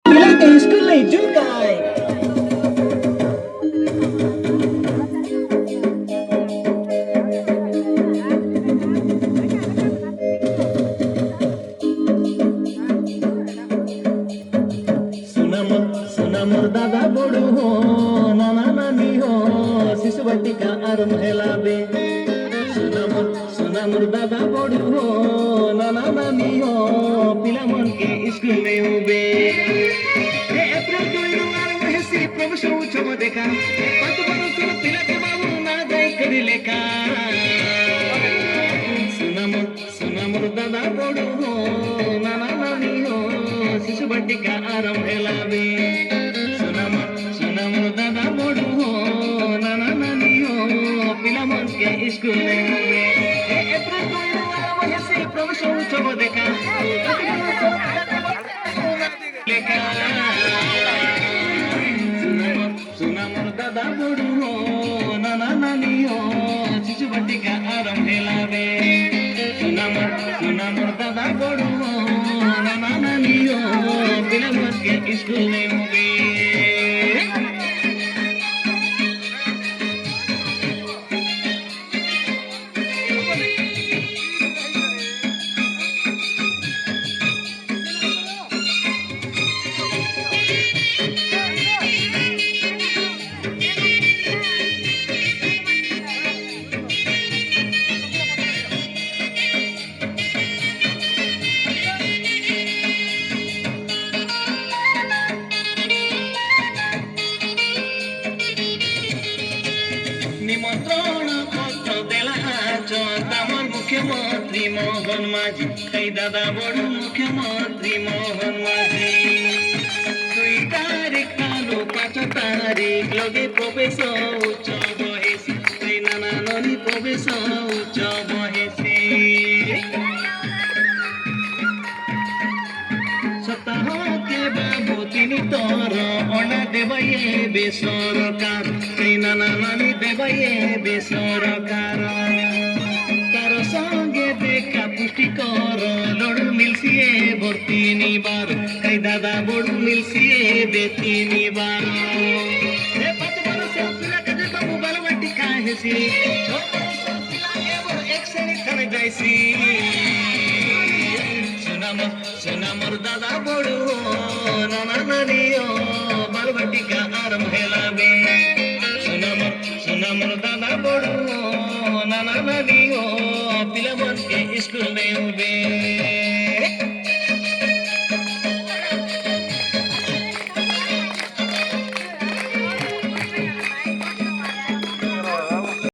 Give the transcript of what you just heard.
Pilates kulay jugay. सुनामोर दादा बड़ू हो नाना नानी हो शिशु बटिका आरम हेलाबे सुनामोर दादा बड़ू हो नाना नानी हो पिला मन के स्कूल में उबे एप्रिल दुई आरम हेसी प्रवेश उछम देखा पत बरसर पिला के बाबू ना जाई करी लेखा सुनामोर दादा बड़ू हो नाना नानी हो शिशु बटिका आरम हेलाबे सुनामोर दादा बड़ू हो नाना नानी हो पिला मन के स्कूल में हुए एप्रिल दुई आरम हेसी प्रवेश उछम देखा लेखा सुनामोर दादा बड़ू हो नाना नानी हो शिशु बटिका आरम हेलाबे सुनामोर दादा बड़ू हो नाना नानी हो पिला मन के स्कूल में हुए निमंत्रण पत्र देला तामर मुख्यमंत्री मोहन माझी कई दादा बड़ू मुख्यमंत्री मोहन माझी 2 तारीख आलो 5 तारीख लगे प्रवेश उत्सव हेसी कई नाना ननी प्रवेश उत्सव हेसी सप्ताह के बाबू तीन तोर अना देवये बेसरकार कई नाना नानी देवये बेसरकार तार संगे देखा पुष्टिकर लड़ू मिलसिए भर्ती निबार कई दादा बड़ू मिलसिए बेती निबार बाबू बालवाटी काहेसी एक से जाइसी सुनामोर दादा बड़ू हो नाना नानी हो बालबटिका आरम हेलाबे सुनामोर दादा बड़ू हो नाना नानी